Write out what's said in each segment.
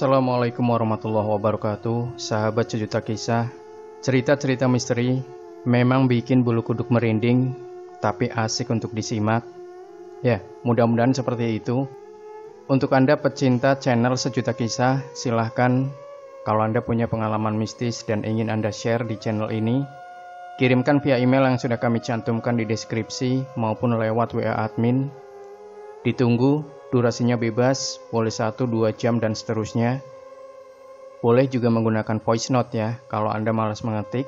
Assalamualaikum warahmatullahi wabarakatuh. Sahabat sejuta kisah, cerita-cerita misteri memang bikin bulu kuduk merinding, tapi asik untuk disimak. Ya, mudah-mudahan seperti itu. Untuk Anda pecinta channel sejuta kisah, silahkan kalau Anda punya pengalaman mistis dan ingin Anda share di channel ini, kirimkan via email yang sudah kami cantumkan di deskripsi maupun lewat WA admin. Ditunggu, durasinya bebas, boleh 1-2 jam dan seterusnya. Boleh juga menggunakan voice note ya, kalau Anda malas mengetik.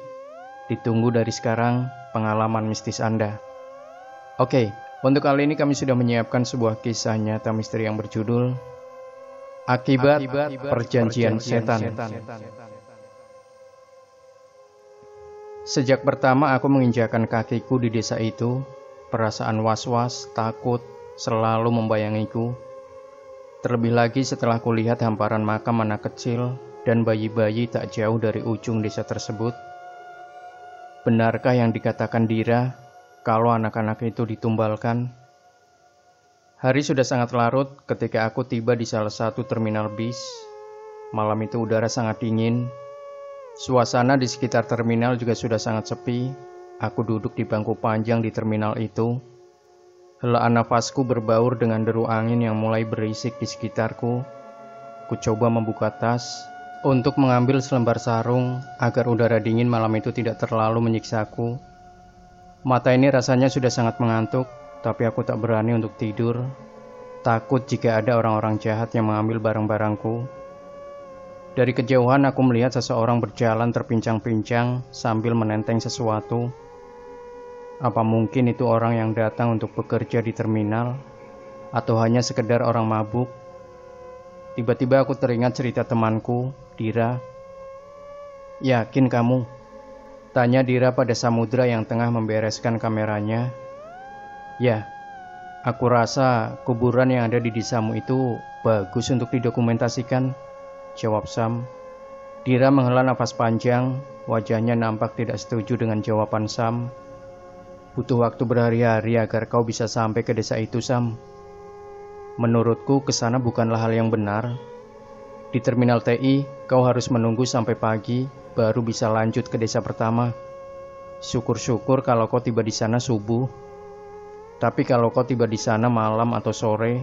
Ditunggu dari sekarang pengalaman mistis Anda. Oke, untuk kali ini kami sudah menyiapkan sebuah kisah nyata misteri yang berjudul Akibat Perjanjian Setan. Sejak pertama aku menginjakkan kakiku di desa itu, perasaan was-was, takut selalu membayangiku. Terlebih lagi setelah kulihat hamparan makam anak kecil dan bayi-bayi tak jauh dari ujung desa tersebut. Benarkah yang dikatakan Dira kalau anak-anak itu ditumbalkan? Hari sudah sangat larut ketika aku tiba di salah satu terminal bis. Malam itu udara sangat dingin. Suasana di sekitar terminal juga sudah sangat sepi. Aku duduk di bangku panjang di terminal itu. Helaan nafasku berbaur dengan deru angin yang mulai berisik di sekitarku. Ku coba membuka tas untuk mengambil selembar sarung agar udara dingin malam itu tidak terlalu menyiksaku. Mata ini rasanya sudah sangat mengantuk, tapi aku tak berani untuk tidur. Takut jika ada orang-orang jahat yang mengambil barang-barangku. Dari kejauhan aku melihat seseorang berjalan terpincang-pincang sambil menenteng sesuatu. Apa mungkin itu orang yang datang untuk bekerja di terminal, atau hanya sekedar orang mabuk? Tiba-tiba aku teringat cerita temanku, Dira. "Yakin kamu?" tanya Dira pada Samudra yang tengah membereskan kameranya. "Ya, aku rasa kuburan yang ada di desamu itu bagus untuk didokumentasikan," jawab Sam. Dira menghela nafas panjang, wajahnya nampak tidak setuju dengan jawaban Sam. "Butuh waktu berhari-hari agar kau bisa sampai ke desa itu, Sam. Menurutku kesana bukanlah hal yang benar. Di terminal TI, kau harus menunggu sampai pagi, baru bisa lanjut ke desa pertama. Syukur-syukur kalau kau tiba di sana subuh. Tapi kalau kau tiba di sana malam atau sore,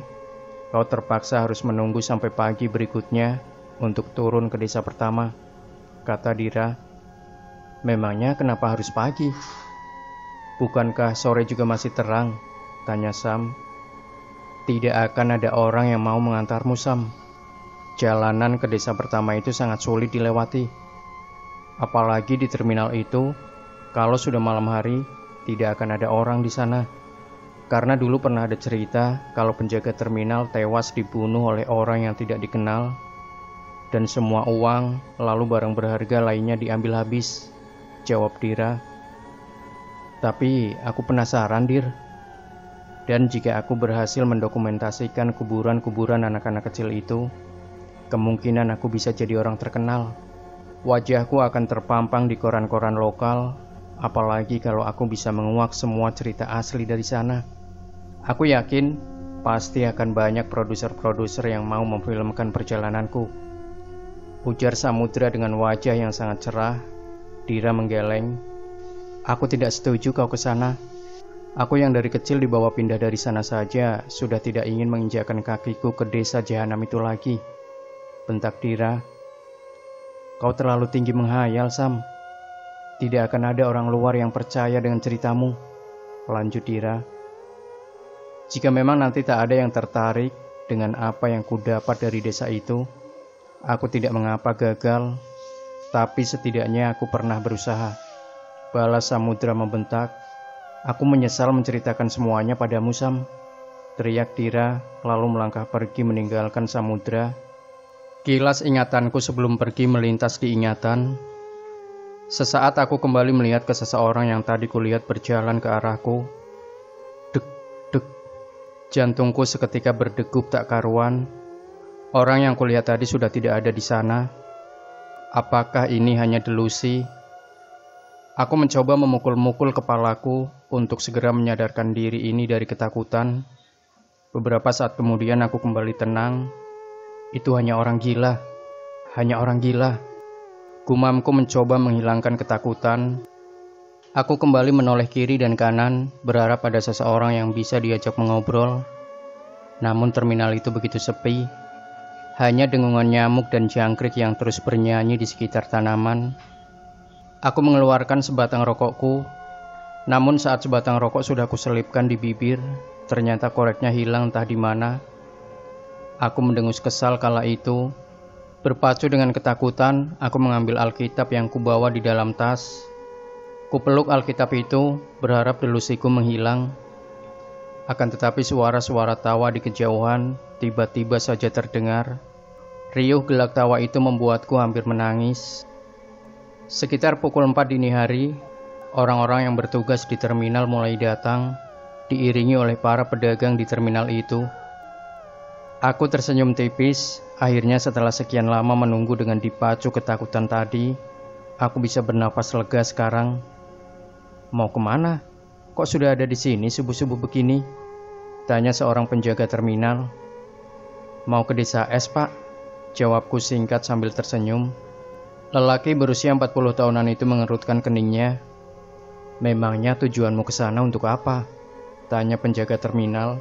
kau terpaksa harus menunggu sampai pagi berikutnya untuk turun ke desa pertama," kata Dira. "Memangnya kenapa harus pagi? Bukankah sore juga masih terang?" tanya Sam. "Tidak akan ada orang yang mau mengantarmu, Sam. Jalanan ke desa pertama itu sangat sulit dilewati. Apalagi di terminal itu, kalau sudah malam hari, tidak akan ada orang di sana. Karena dulu pernah ada cerita kalau penjaga terminal tewas dibunuh oleh orang yang tidak dikenal, dan semua uang lalu barang berharga lainnya diambil habis," jawab Dira. "Tapi aku penasaran, Dir. Dan jika aku berhasil mendokumentasikan kuburan-kuburan anak-anak kecil itu, kemungkinan aku bisa jadi orang terkenal. Wajahku akan terpampang di koran-koran lokal, apalagi kalau aku bisa menguak semua cerita asli dari sana. Aku yakin pasti akan banyak produser-produser yang mau memfilmkan perjalananku," ujar Samudra dengan wajah yang sangat cerah. Dira menggeleng. "Aku tidak setuju kau ke sana. Aku yang dari kecil dibawa pindah dari sana saja sudah tidak ingin menginjakkan kakiku ke desa jahanam itu lagi," bentak Dira. "Kau terlalu tinggi menghayal, Sam. Tidak akan ada orang luar yang percaya dengan ceritamu," lanjut Dira. "Jika memang nanti tak ada yang tertarik dengan apa yang kudapat dari desa itu, aku tidak mengapa gagal, tapi setidaknya aku pernah berusaha," balas Samudra membentak. "Aku menyesal menceritakan semuanya padamu, Sam," teriak Dira lalu melangkah pergi meninggalkan Samudra. Kilas ingatanku sebelum pergi melintas di ingatan. Sesaat aku kembali melihat ke seseorang yang tadi kulihat berjalan ke arahku. Dek, dek. Jantungku seketika berdegup tak karuan. Orang yang kulihat tadi sudah tidak ada di sana. Apakah ini hanya delusi? Aku mencoba memukul-mukul kepalaku untuk segera menyadarkan diri ini dari ketakutan. Beberapa saat kemudian aku kembali tenang. Itu hanya orang gila, Hanya orang gila. Gumamku mencoba menghilangkan ketakutan. Aku kembali menoleh kiri dan kanan, berharap ada seseorang yang bisa diajak mengobrol. Namun terminal itu begitu sepi. Hanya dengungan nyamuk dan jangkrik yang terus bernyanyi di sekitar tanaman. Aku mengeluarkan sebatang rokokku. Namun saat sebatang rokok sudah kuselipkan di bibir, ternyata koreknya hilang entah di mana. Aku mendengus kesal kala itu. Berpacu dengan ketakutan, aku mengambil Alkitab yang kubawa di dalam tas. Kupeluk Alkitab itu, berharap delusiku menghilang. Akan tetapi suara-suara tawa di kejauhan tiba-tiba saja terdengar. Riuh gelak tawa itu membuatku hampir menangis. Sekitar pukul 4 dini hari, orang-orang yang bertugas di terminal mulai datang, diiringi oleh para pedagang di terminal itu. Aku tersenyum tipis. Akhirnya setelah sekian lama menunggu dengan dipacu ketakutan tadi, aku bisa bernafas lega sekarang. Mau kemana? Kok sudah ada di sini subuh-subuh begini? Tanya seorang penjaga terminal. Mau ke desa S, Pak. Jawabku singkat sambil tersenyum. Lelaki berusia 40 tahunan itu mengerutkan keningnya. Memangnya tujuanmu ke sana untuk apa? Tanya penjaga terminal.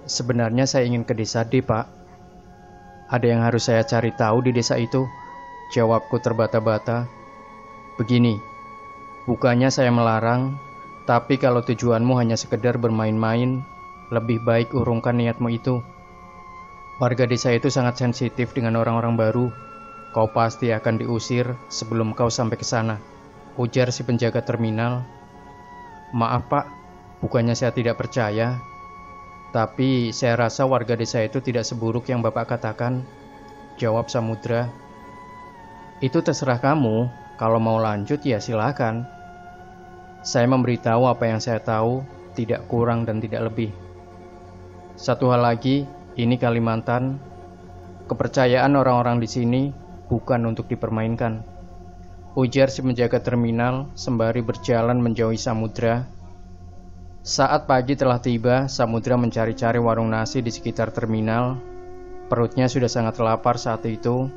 Sebenarnya saya ingin ke desa D, Pak. Ada yang harus saya cari tahu di desa itu. Jawabku terbata-bata. Begini, bukannya saya melarang, tapi kalau tujuanmu hanya sekedar bermain-main, lebih baik urungkan niatmu itu. Warga desa itu sangat sensitif dengan orang-orang baru. Kau pasti akan diusir sebelum kau sampai ke sana, ujar si penjaga terminal. Maaf, Pak, bukannya saya tidak percaya, tapi saya rasa warga desa itu tidak seburuk yang Bapak katakan, jawab Samudra. Itu terserah kamu, kalau mau lanjut ya silakan. Saya memberitahu apa yang saya tahu, tidak kurang dan tidak lebih. Satu hal lagi, ini Kalimantan. Kepercayaan orang-orang di sini bukan untuk dipermainkan, ujar si penjaga terminal sembari berjalan menjauhi Samudra. Saat pagi telah tiba, Samudra mencari-cari warung nasi di sekitar terminal. Perutnya sudah sangat lapar saat itu.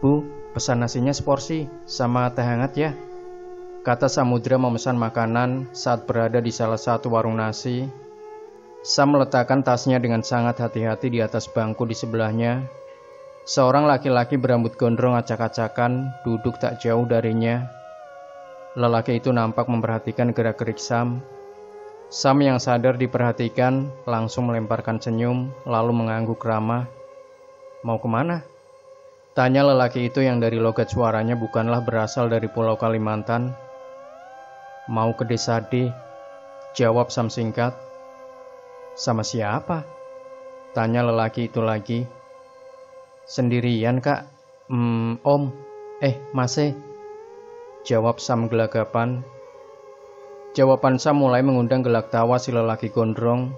Bu, pesan nasinya seporsi, sama teh hangat ya, kata Samudra memesan makanan saat berada di salah satu warung nasi. Sam meletakkan tasnya dengan sangat hati-hati di atas bangku di sebelahnya. Seorang laki-laki berambut gondrong acak-acakan duduk tak jauh darinya. Lelaki itu nampak memperhatikan gerak-gerik Sam. Sam yang sadar diperhatikan langsung melemparkan senyum lalu mengangguk ramah. Mau kemana? Tanya lelaki itu yang dari logat suaranya bukanlah berasal dari Pulau Kalimantan. Mau ke desa D, jawab Sam singkat. Sama siapa? Tanya lelaki itu lagi. Sendirian, Kak. Om. Mase, jawab Sam gelagapan. Jawaban Sam mulai mengundang gelak tawa si lelaki gondrong.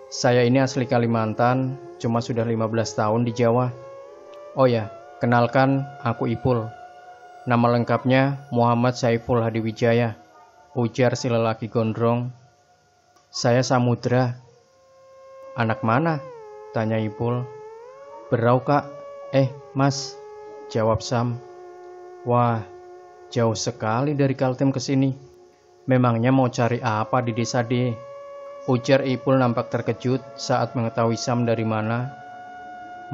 Saya ini asli Kalimantan, cuma sudah 15 tahun di Jawa. Oh ya, kenalkan, aku Ipul. Nama lengkapnya Muhammad Saiful Hadiwijaya, ujar si lelaki gondrong. Saya Samudra. Anak mana? Tanya Ipul. Berau, Kak. Mas, jawab Sam. Wah, jauh sekali dari Kaltim ke sini. Memangnya mau cari apa di desa D? Ujar Ipul nampak terkejut saat mengetahui Sam dari mana.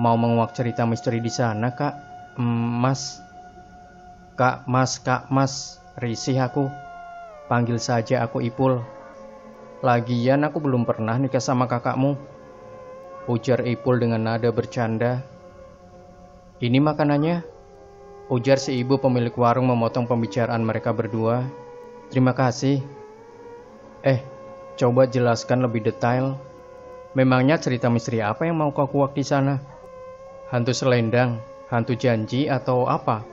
Mau menguak cerita misteri di sana, Kak? Mas. Kak Mas, risih aku. Panggil saja aku Ipul. Lagian aku belum pernah nikah sama kakakmu, ujar Ipul dengan nada bercanda. Ini makanannya, ujar si ibu pemilik warung memotong pembicaraan mereka berdua. Terima kasih. Coba jelaskan lebih detail. Memangnya cerita misteri apa yang mau kau kuak di sana? Hantu selendang, hantu janji atau apa?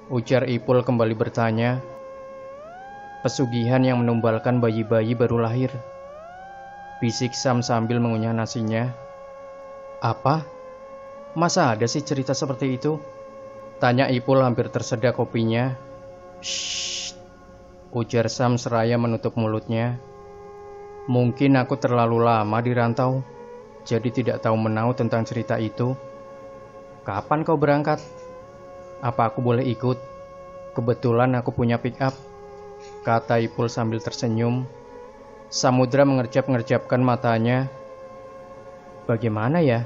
Ujar Ipul kembali bertanya. Pesugihan yang menumbalkan bayi-bayi baru lahir, bisik Sam sambil mengunyah nasinya. Apa? Masa ada sih cerita seperti itu? Tanya Ipul hampir tersedak kopinya. Shh, ujar Sam seraya menutup mulutnya. Mungkin aku terlalu lama di rantau. jadi tidak tahu menahu tentang cerita itu. Kapan kau berangkat? Apa aku boleh ikut? Kebetulan aku punya pick up, kata Ipul sambil tersenyum. Samudra mengerjap-ngerjapkan matanya. Bagaimana ya?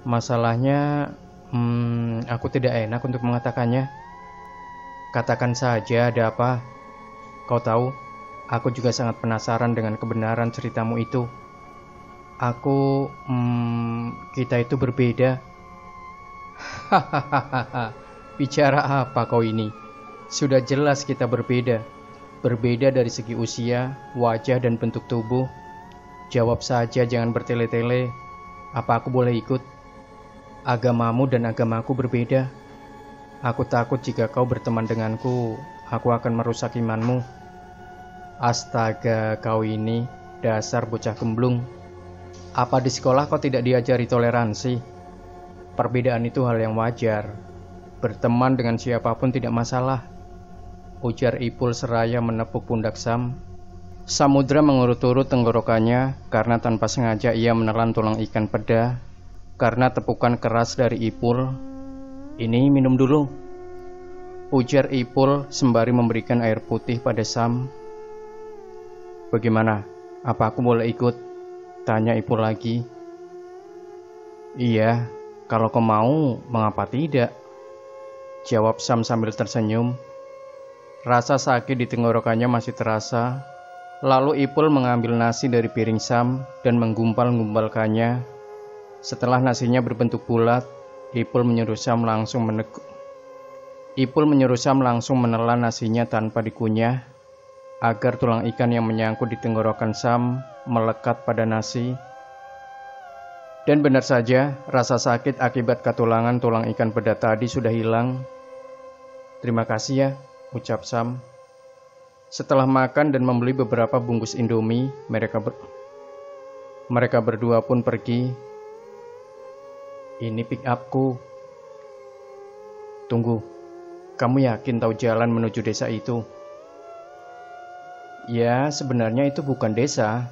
Masalahnya, aku tidak enak untuk mengatakannya. Katakan saja, ada apa? Kau tahu, aku juga sangat penasaran dengan kebenaran ceritamu itu. Kita itu berbeda. Hahaha, bicara apa kau ini? Sudah jelas kita berbeda. Berbeda dari segi usia, wajah, dan bentuk tubuh. Jawab saja, jangan bertele-tele. Apa aku boleh ikut? Agamamu dan agamaku berbeda. Aku takut jika kau berteman denganku, aku akan merusak imanmu. Astaga, kau ini dasar bocah gemblung. Apa di sekolah kau tidak diajari toleransi? Perbedaan itu hal yang wajar. Berteman dengan siapapun tidak masalah, ujar Ipul seraya menepuk pundak Sam. Samudra mengurut-urut tenggorokannya karena tanpa sengaja ia menelan tulang ikan peda. Karena tepukan keras dari Ipul. Ini minum dulu, ujar Ipul sembari memberikan air putih pada Sam. Bagaimana? Apa aku boleh ikut? Tanya Ipul lagi. Iya, kalau kau mau, mengapa tidak? Jawab Sam sambil tersenyum. Rasa sakit di tenggorokannya masih terasa. Lalu Ipul mengambil nasi dari piring Sam dan menggumpal-gumpalkannya. Setelah nasinya berbentuk bulat, Ipul menyuruh Sam langsung menelan nasinya tanpa dikunyah, agar tulang ikan yang menyangkut di tenggorokan Sam melekat pada nasi. Dan benar saja, rasa sakit akibat katulangan tulang ikan peda tadi sudah hilang. Terima kasih ya, ucap Sam. Setelah makan dan membeli beberapa bungkus Indomie, mereka berdua pun pergi. Ini pick upku. Tunggu, kamu yakin tahu jalan menuju desa itu? Ya, sebenarnya itu bukan desa.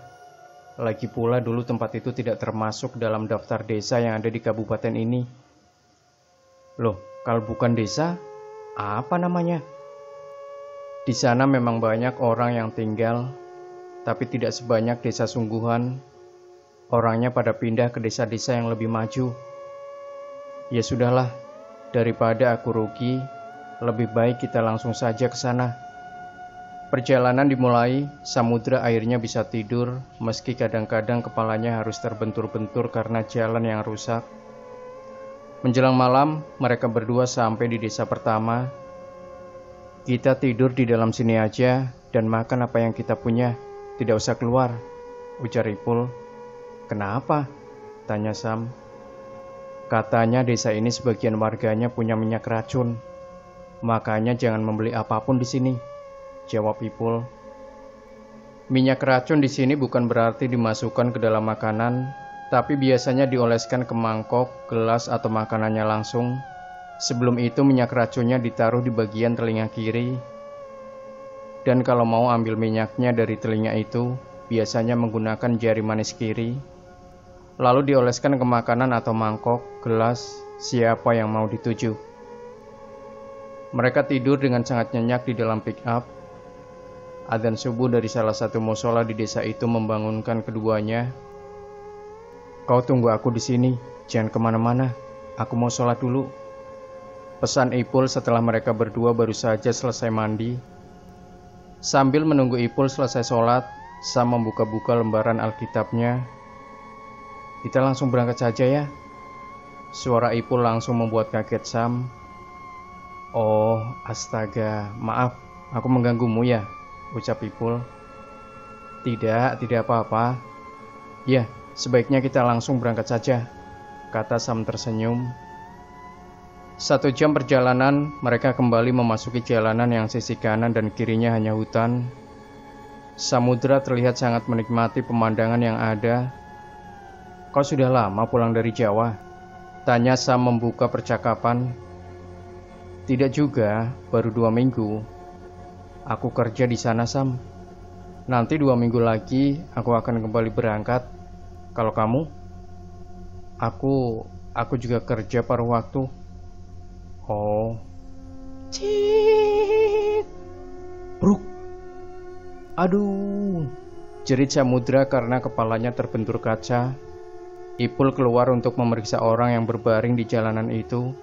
Lagi pula dulu tempat itu tidak termasuk dalam daftar desa yang ada di kabupaten ini. Loh, kalau bukan desa, apa namanya? Di sana memang banyak orang yang tinggal, tapi tidak sebanyak desa sungguhan. Orangnya pada pindah ke desa-desa yang lebih maju. Ya sudahlah, daripada aku rugi, lebih baik kita langsung saja ke sana. Perjalanan dimulai, Samudra akhirnya bisa tidur, meski kadang-kadang kepalanya harus terbentur-bentur karena jalan yang rusak. Menjelang malam, mereka berdua sampai di desa pertama. Kita tidur di dalam sini aja dan makan apa yang kita punya, tidak usah keluar, ujar Ipul. Kenapa? Tanya Sam. Katanya desa ini sebagian warganya punya minyak racun, makanya jangan membeli apapun di sini, jawab Ipul. Minyak racun di sini bukan berarti dimasukkan ke dalam makanan, tapi biasanya dioleskan ke mangkok, gelas, atau makanannya langsung. Sebelum itu minyak racunnya ditaruh di bagian telinga kiri. Dan kalau mau ambil minyaknya dari telinga itu, biasanya menggunakan jari manis kiri. Lalu dioleskan ke makanan atau mangkok, gelas, siapa yang mau dituju. Mereka tidur dengan sangat nyenyak di dalam pick up. Adzan subuh dari salah satu musola di desa itu membangunkan keduanya. Kau tunggu aku di sini, jangan kemana-mana. Aku mau sholat dulu, pesan Ipul setelah mereka berdua baru saja selesai mandi. Sambil menunggu Ipul selesai sholat, Sam membuka-buka lembaran Alkitabnya. Kita langsung berangkat saja ya. Suara Ipul langsung membuat kaget Sam. Oh, astaga, maaf, aku mengganggumu ya, ucap Ipul. Tidak apa-apa. Ya, sebaiknya kita langsung berangkat saja, kata Sam tersenyum. 1 jam perjalanan, mereka kembali memasuki jalanan yang sisi kanan dan kirinya hanya hutan. Samudra terlihat sangat menikmati pemandangan yang ada. Kau sudah lama pulang dari Jawa? Tanya Sam membuka percakapan. Tidak juga, baru 2 minggu. Aku kerja di sana, Sam. Nanti 2 minggu lagi aku akan kembali berangkat. Kalau kamu? Aku juga kerja paruh waktu. Oh. Cit. Bruk. Aduh. Jerit Samudra karena kepalanya terbentur kaca. Ipul keluar untuk memeriksa orang yang berbaring di jalanan itu.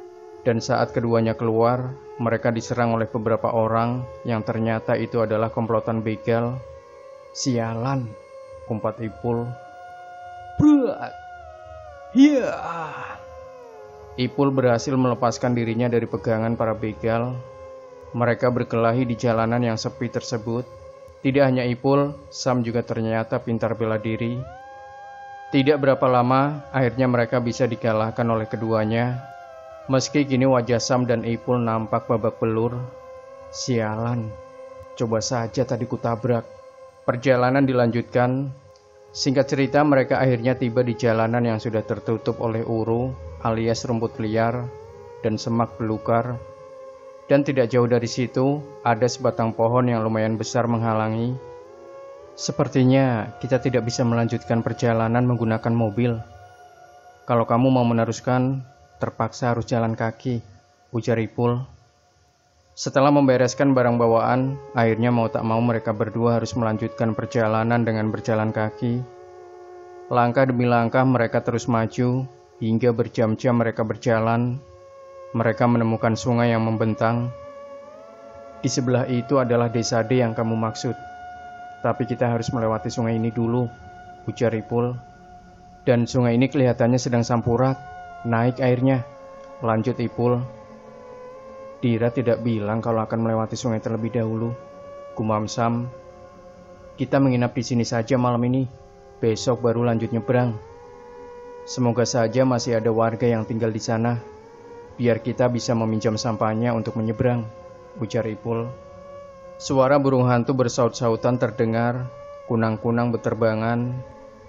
Dan saat keduanya keluar, mereka diserang oleh beberapa orang yang ternyata itu adalah komplotan begal. Sialan, kumpat Ipul. Brak. Hiya. Ipul berhasil melepaskan dirinya dari pegangan para begal. Mereka berkelahi di jalanan yang sepi tersebut. Tidak hanya Ipul, Sam juga ternyata pintar bela diri. Tidak berapa lama, akhirnya mereka bisa dikalahkan oleh keduanya. Meski kini wajah Sam dan Ipul nampak babak belur. Sialan, coba saja tadi kutabrak. Perjalanan dilanjutkan. Singkat cerita, mereka akhirnya tiba di jalanan yang sudah tertutup oleh uru alias rumput liar dan semak belukar. Dan tidak jauh dari situ, ada sebatang pohon yang lumayan besar menghalangi. Sepertinya kita tidak bisa melanjutkan perjalanan menggunakan mobil. Kalau kamu mau meneruskan, terpaksa harus jalan kaki, ujar Ipul. Setelah membereskan barang bawaan, akhirnya mau tak mau mereka berdua harus melanjutkan perjalanan dengan berjalan kaki. Langkah demi langkah mereka terus maju, hingga berjam-jam mereka berjalan. Mereka menemukan sungai yang membentang. Di sebelah itu adalah desa D yang kamu maksud. Tapi kita harus melewati sungai ini dulu, ujar Ipul. Dan sungai ini kelihatannya sedang sampurat. Naik airnya, lanjut Ipul. Dira tidak bilang kalau akan melewati sungai terlebih dahulu, gumam Sam. Kita menginap di sini saja malam ini, besok baru lanjut nyebrang. Semoga saja masih ada warga yang tinggal di sana, biar kita bisa meminjam sampahnya untuk menyeberang, ujar Ipul. Suara burung hantu bersaut-sautan terdengar, kunang-kunang beterbangan,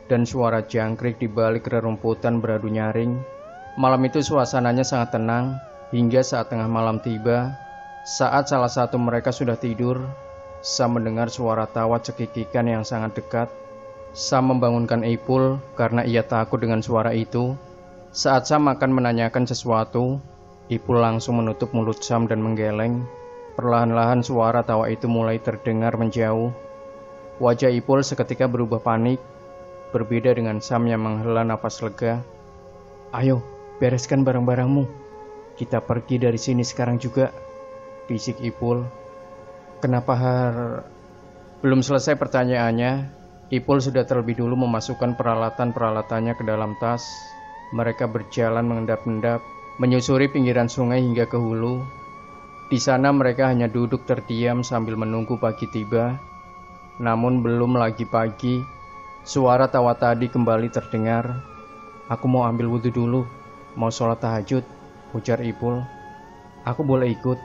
dan suara jangkrik di balik rerumputan beradu nyaring. Malam itu suasananya sangat tenang, hingga saat tengah malam tiba, saat salah satu mereka sudah tidur, Sam mendengar suara tawa cekikikan yang sangat dekat. Sam membangunkan Ipul karena ia takut dengan suara itu. Saat Sam akan menanyakan sesuatu, Ipul langsung menutup mulut Sam dan menggeleng. Perlahan-lahan suara tawa itu mulai terdengar menjauh. Wajah Ipul seketika berubah panik, berbeda dengan Sam yang menghela napas lega. Ayo, bereskan barang-barangmu. Kita pergi dari sini sekarang juga, bisik Ipul. Kenapa Belum selesai pertanyaannya, Ipul sudah terlebih dulu memasukkan peralatan-peralatannya ke dalam tas. Mereka berjalan mengendap-endap, menyusuri pinggiran sungai hingga ke hulu. Di sana mereka hanya duduk terdiam sambil menunggu pagi tiba. Namun belum lagi pagi, suara tawa tadi kembali terdengar. Aku mau ambil wudhu dulu, mau sholat tahajud, ujar Ipul. Aku boleh ikut,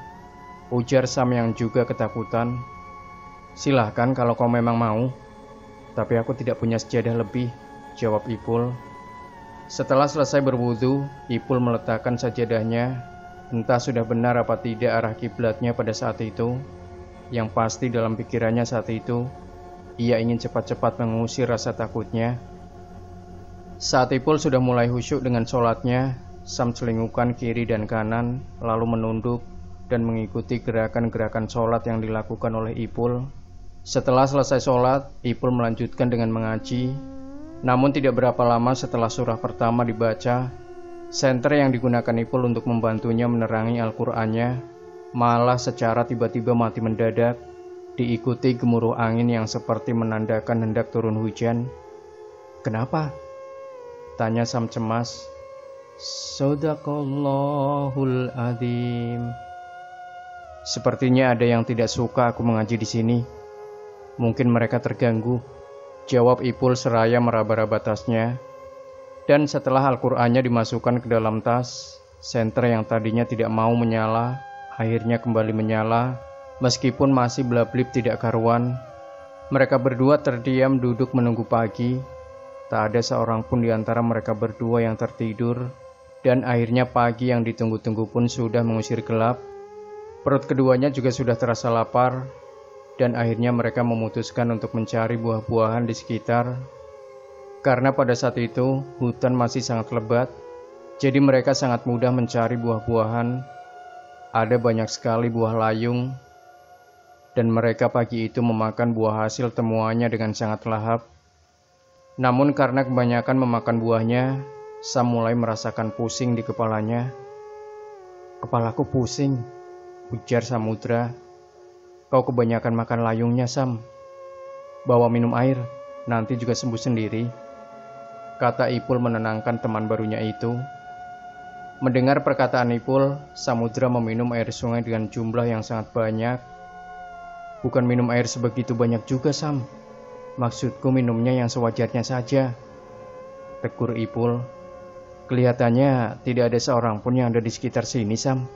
ujar Sam yang juga ketakutan. Silahkan kalau kau memang mau, tapi aku tidak punya sejadah lebih, jawab Ipul. Setelah selesai berwudhu, Ipul meletakkan sajadahnya. Entah sudah benar apa tidak arah kiblatnya pada saat itu. Yang pasti dalam pikirannya saat itu, ia ingin cepat-cepat mengusir rasa takutnya. Saat Ipul sudah mulai khusyuk dengan sholatnya, Sam celingukan kiri dan kanan, lalu menunduk dan mengikuti gerakan-gerakan sholat yang dilakukan oleh Ipul. Setelah selesai sholat, Ipul melanjutkan dengan mengaji. Namun tidak berapa lama setelah surah pertama dibaca, senter yang digunakan Ipul untuk membantunya menerangi Al-Qur'annya malah secara tiba-tiba mati mendadak, diikuti gemuruh angin yang seperti menandakan hendak turun hujan. Kenapa? Tanya Sam cemas. Shadaqallahul adzim. Sepertinya ada yang tidak suka aku mengaji di sini. Mungkin mereka terganggu, jawab Ipul seraya meraba-raba tasnya. Dan setelah Al-Qur'annya dimasukkan ke dalam tas, senter yang tadinya tidak mau menyala, akhirnya kembali menyala, meskipun masih belap-belip tidak karuan. Mereka berdua terdiam duduk menunggu pagi. Tak ada seorang pun di antara mereka berdua yang tertidur, dan akhirnya pagi yang ditunggu-tunggu pun sudah mengusir gelap. Perut keduanya juga sudah terasa lapar, dan akhirnya mereka memutuskan untuk mencari buah-buahan di sekitar. Karena pada saat itu hutan masih sangat lebat, Jadi mereka sangat mudah mencari buah-buahan. Ada banyak sekali buah layung, dan mereka pagi itu memakan buah hasil temuannya dengan sangat lahap. Namun karena kebanyakan memakan buahnya, Sam mulai merasakan pusing di kepalanya. "Kepalaku pusing," ujar Samudra. "Kau kebanyakan makan layungnya, Sam. Bawa minum air, nanti juga sembuh sendiri," kata Ipul menenangkan teman barunya itu. Mendengar perkataan Ipul, Samudra meminum air sungai dengan jumlah yang sangat banyak. "Bukan minum air sebegitu banyak juga, Sam. Maksudku minumnya yang sewajarnya saja," tegur Ipul. "Kelihatannya tidak ada seorang pun yang ada di sekitar sini, Sam.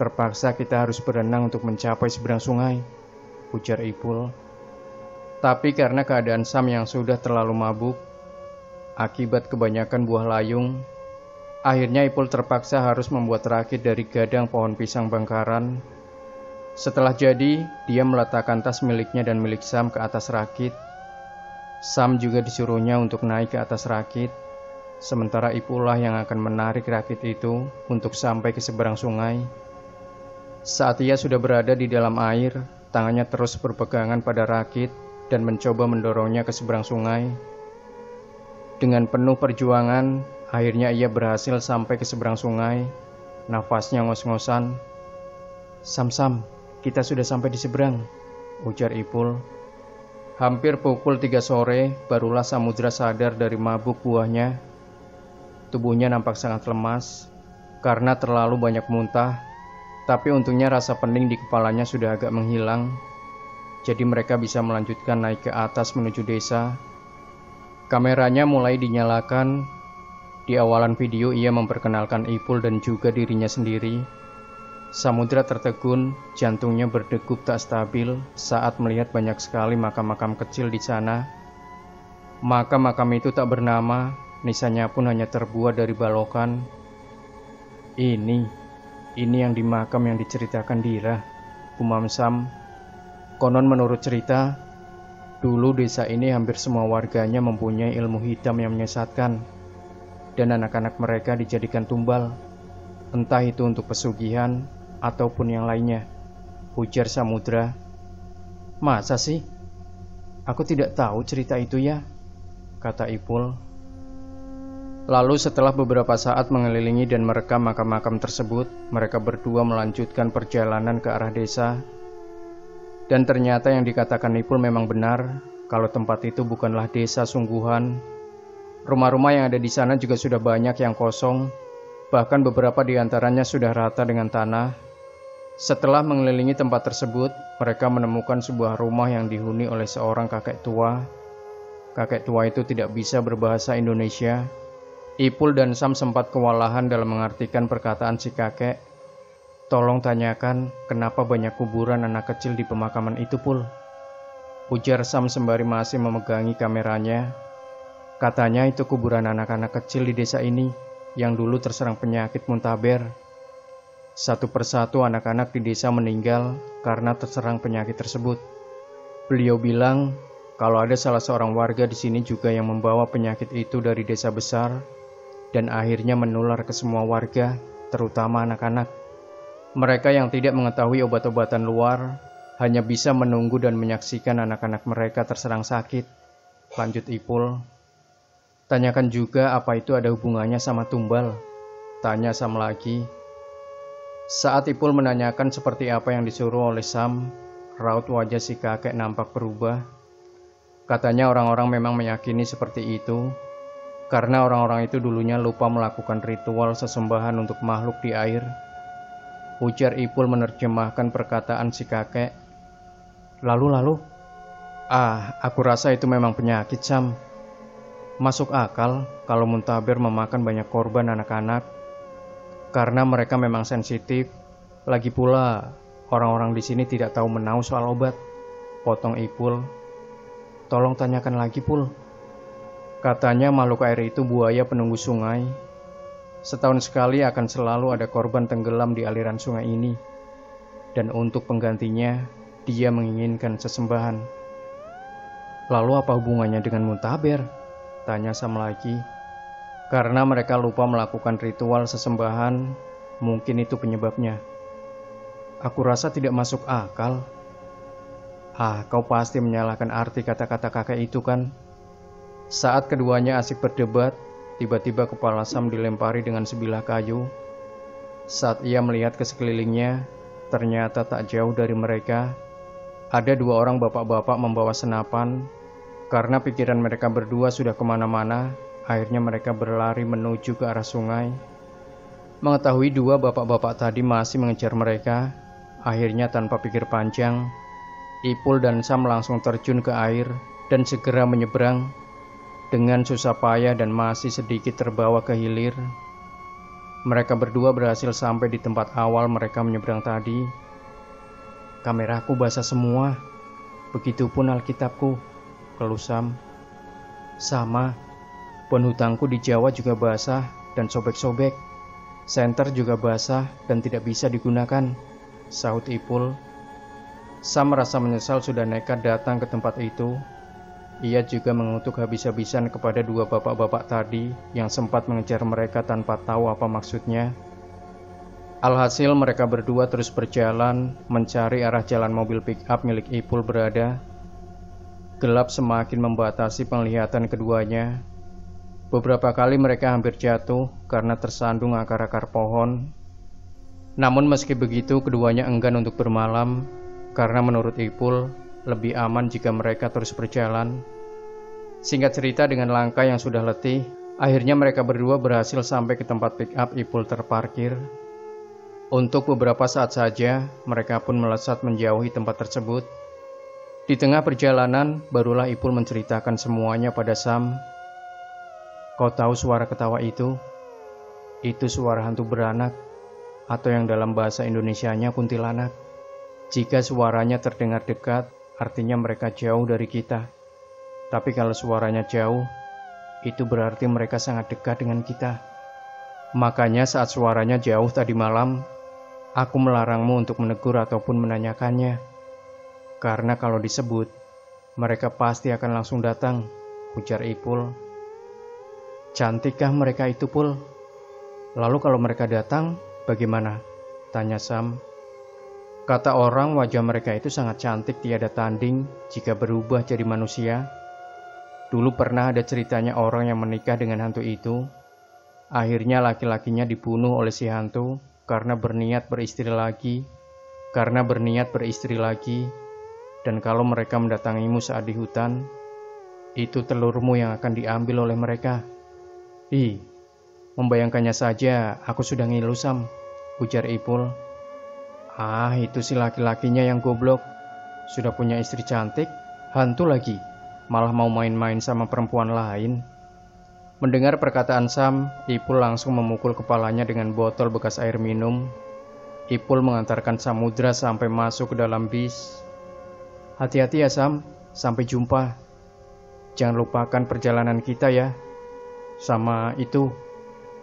Terpaksa kita harus berenang untuk mencapai seberang sungai," ujar Ipul. Tapi karena keadaan Sam yang sudah terlalu mabuk, akibat kebanyakan buah layung, akhirnya Ipul terpaksa harus membuat rakit dari gadang pohon pisang bangkaran. Setelah jadi, dia meletakkan tas miliknya dan milik Sam ke atas rakit. Sam juga disuruhnya untuk naik ke atas rakit, sementara Ipul lah yang akan menarik rakit itu untuk sampai ke seberang sungai. Saat ia sudah berada di dalam air, tangannya terus berpegangan pada rakit dan mencoba mendorongnya ke seberang sungai. Dengan penuh perjuangan, akhirnya ia berhasil sampai ke seberang sungai. Nafasnya ngos-ngosan. Sam, kita sudah sampai di seberang," ujar Ipul. Hampir pukul 3 sore, barulah Samudra sadar dari mabuk buahnya. Tubuhnya nampak sangat lemas, karena terlalu banyak muntah. Tapi untungnya rasa pening di kepalanya sudah agak menghilang. Jadi mereka bisa melanjutkan naik ke atas menuju desa. Kameranya mulai dinyalakan. Di awalan video ia memperkenalkan Ipul dan juga dirinya sendiri. Samudra tertegun, jantungnya berdegup tak stabil saat melihat banyak sekali makam-makam kecil di sana. Makam-makam itu tak bernama, nisannya pun hanya terbuat dari balokan. Ini yang di makam yang diceritakan Dira," gumam Sam. "Konon menurut cerita, dulu desa ini hampir semua warganya mempunyai ilmu hitam yang menyesatkan, dan anak-anak mereka dijadikan tumbal, entah itu untuk pesugihan ataupun yang lainnya," ujar Samudra. "Masa sih? Aku tidak tahu cerita itu ya," kata Ipul. Lalu setelah beberapa saat mengelilingi dan merekam makam-makam tersebut, mereka berdua melanjutkan perjalanan ke arah desa. Dan ternyata yang dikatakan Ipul memang benar, kalau tempat itu bukanlah desa sungguhan. Rumah-rumah yang ada di sana juga sudah banyak yang kosong, bahkan beberapa di antaranya sudah rata dengan tanah. Setelah mengelilingi tempat tersebut, mereka menemukan sebuah rumah yang dihuni oleh seorang kakek tua. Kakek tua itu tidak bisa berbahasa Indonesia. Ipul dan Sam sempat kewalahan dalam mengartikan perkataan si kakek. "Tolong tanyakan kenapa banyak kuburan anak kecil di pemakaman itu, Pul," ujar Sam sembari masih memegangi kameranya. "Katanya itu kuburan anak-anak kecil di desa ini yang dulu terserang penyakit muntaber. Satu persatu anak-anak di desa meninggal karena terserang penyakit tersebut. Beliau bilang kalau ada salah seorang warga di sini juga yang membawa penyakit itu dari desa besar dan akhirnya menular ke semua warga, terutama anak-anak. Mereka yang tidak mengetahui obat-obatan luar hanya bisa menunggu dan menyaksikan anak-anak mereka terserang sakit," lanjut Ipul. "Tanyakan juga apa itu ada hubungannya sama tumbal," tanya Sam lagi. Saat Ipul menanyakan seperti apa yang disuruh oleh Sam, raut wajah si kakek nampak berubah. Katanya orang-orang memang meyakini seperti itu, karena orang-orang itu dulunya lupa melakukan ritual sesembahan untuk makhluk di air. Ujar Ipul menerjemahkan perkataan si kakek. Lalu? Aku rasa itu memang penyakit, Sam. Masuk akal kalau muntaber memakan banyak korban anak-anak, karena mereka memang sensitif. Lagi pula, orang-orang di sini tidak tahu menau soal obat," potong Ipul. "Tolong tanyakan lagi, Pul. Katanya makhluk air itu buaya penunggu sungai. Setahun sekali akan selalu ada korban tenggelam di aliran sungai ini. Dan untuk penggantinya, dia menginginkan sesembahan." "Lalu apa hubungannya dengan muntaber?" tanya Sam lagi. Karena mereka lupa melakukan ritual sesembahan, mungkin itu penyebabnya. Aku rasa tidak masuk akal. Kau pasti menyalahkan arti kata-kata kakek itu kan? Saat keduanya asik berdebat, tiba-tiba kepala Sam dilempari dengan sebilah kayu. Saat ia melihat ke sekelilingnya, ternyata tak jauh dari mereka, ada dua orang bapak-bapak membawa senapan. Karena pikiran mereka berdua sudah kemana-mana, akhirnya mereka berlari menuju ke arah sungai. Mengetahui dua bapak-bapak tadi masih mengejar mereka, akhirnya tanpa pikir panjang, Ipul dan Sam langsung terjun ke air dan segera menyeberang. Dengan susah payah dan masih sedikit terbawa ke hilir, mereka berdua berhasil sampai di tempat awal mereka menyeberang tadi. Kameraku basah semua, begitupun Alkitabku, keluh Sam. Sama, pohon hutangku di Jawa juga basah dan sobek-sobek. Senter juga basah dan tidak bisa digunakan, sahut Ipul. Sam merasa menyesal sudah nekat datang ke tempat itu. Ia juga mengutuk habis-habisan kepada dua bapak-bapak tadi yang sempat mengejar mereka tanpa tahu apa maksudnya. Alhasil mereka berdua terus berjalan mencari arah jalan mobil pick-up milik Ipul berada. Gelap semakin membatasi penglihatan keduanya. Beberapa kali mereka hampir jatuh karena tersandung akar-akar pohon. Namun meski begitu keduanya enggan untuk bermalam, karena menurut Ipul lebih aman jika mereka terus berjalan. Singkat cerita, dengan langkah yang sudah letih, akhirnya mereka berdua berhasil sampai ke tempat pick-up Ipul terparkir. Untuk beberapa saat saja, mereka pun melesat menjauhi tempat tersebut. Di tengah perjalanan, barulah Ipul menceritakan semuanya pada Sam. Kau tahu suara ketawa itu? Itu suara hantu beranak, atau yang dalam bahasa Indonesianya kuntilanak. Jika suaranya terdengar dekat, artinya mereka jauh dari kita. Tapi kalau suaranya jauh, itu berarti mereka sangat dekat dengan kita. Makanya saat suaranya jauh tadi malam, aku melarangmu untuk menegur ataupun menanyakannya. Karena kalau disebut, mereka pasti akan langsung datang, ujar Ipul. Cantikkah mereka itu, Pul? Lalu kalau mereka datang, bagaimana? Tanya Sam. Kata orang wajah mereka itu sangat cantik tiada tanding jika berubah jadi manusia. Dulu pernah ada ceritanya orang yang menikah dengan hantu itu. Akhirnya laki-lakinya dibunuh oleh si hantu karena berniat beristri lagi. Dan kalau mereka mendatangimu saat di hutan, itu telurmu yang akan diambil oleh mereka. Membayangkannya saja aku sudah ngilu Sam, ujar Ipul. Itu si laki-lakinya yang goblok. Sudah punya istri cantik, hantu lagi, malah mau main-main sama perempuan lain. Mendengar perkataan Sam, Ipul langsung memukul kepalanya dengan botol bekas air minum. Ipul mengantarkan Samudra sampai masuk ke dalam bis. Hati-hati ya Sam, sampai jumpa. Jangan lupakan perjalanan kita ya. Sama itu,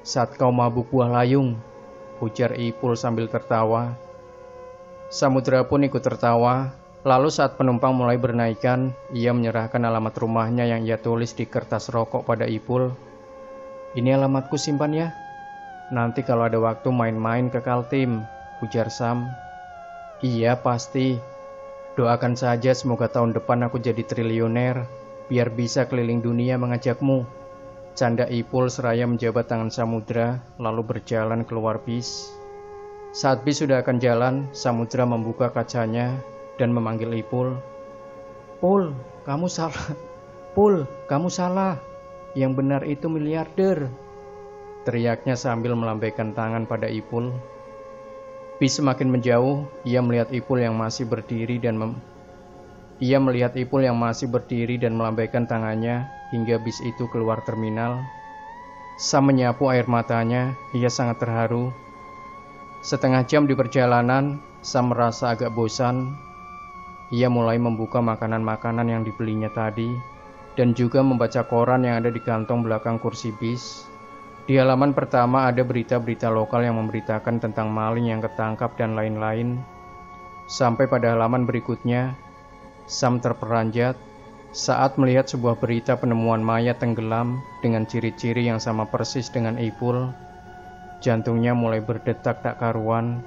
saat kau mabuk buah layung, ujar Ipul sambil tertawa. Samudra pun ikut tertawa. Lalu saat penumpang mulai bernaikan, ia menyerahkan alamat rumahnya yang ia tulis di kertas rokok pada Ipul. Ini alamatku, simpan ya. Nanti kalau ada waktu main-main ke Kaltim, ujar Sam. Iya pasti. Doakan saja semoga tahun depan aku jadi triliuner, biar bisa keliling dunia mengajakmu. Canda Ipul seraya menjabat tangan Samudra, lalu berjalan keluar bis. Saat bis sudah akan jalan, Samudra membuka kacanya dan memanggil Ipul. Pul, kamu salah. Pul, kamu salah. Yang benar itu miliarder, teriaknya sambil melambaikan tangan pada Ipul. Bis semakin menjauh, ia melihat Ipul yang masih berdiri dan melambaikan tangannya hingga bis itu keluar terminal. Sam menyapu air matanya, ia sangat terharu. Setengah jam di perjalanan, Sam merasa agak bosan. Ia mulai membuka makanan-makanan yang dibelinya tadi, dan juga membaca koran yang ada di kantong belakang kursi bis. Di halaman pertama ada berita-berita lokal yang memberitakan tentang maling yang ketangkap dan lain-lain. Sampai pada halaman berikutnya, Sam terperanjat. Saat melihat sebuah berita penemuan mayat tenggelam dengan ciri-ciri yang sama persis dengan Ipul, jantungnya mulai berdetak tak karuan,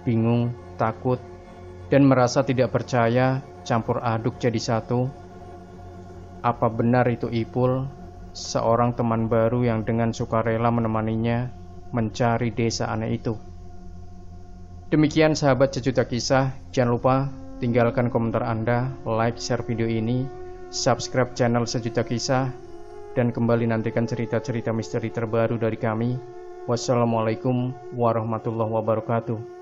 bingung, takut, dan merasa tidak percaya campur aduk jadi satu. Apa benar itu Ipul, seorang teman baru yang dengan sukarela menemaninya mencari desa aneh itu? Demikian sahabat Sejuta Kisah, jangan lupa tinggalkan komentar Anda, like, share video ini, subscribe channel Sejuta Kisah, dan kembali nantikan cerita-cerita misteri terbaru dari kami. Wassalamualaikum warahmatullahi wabarakatuh.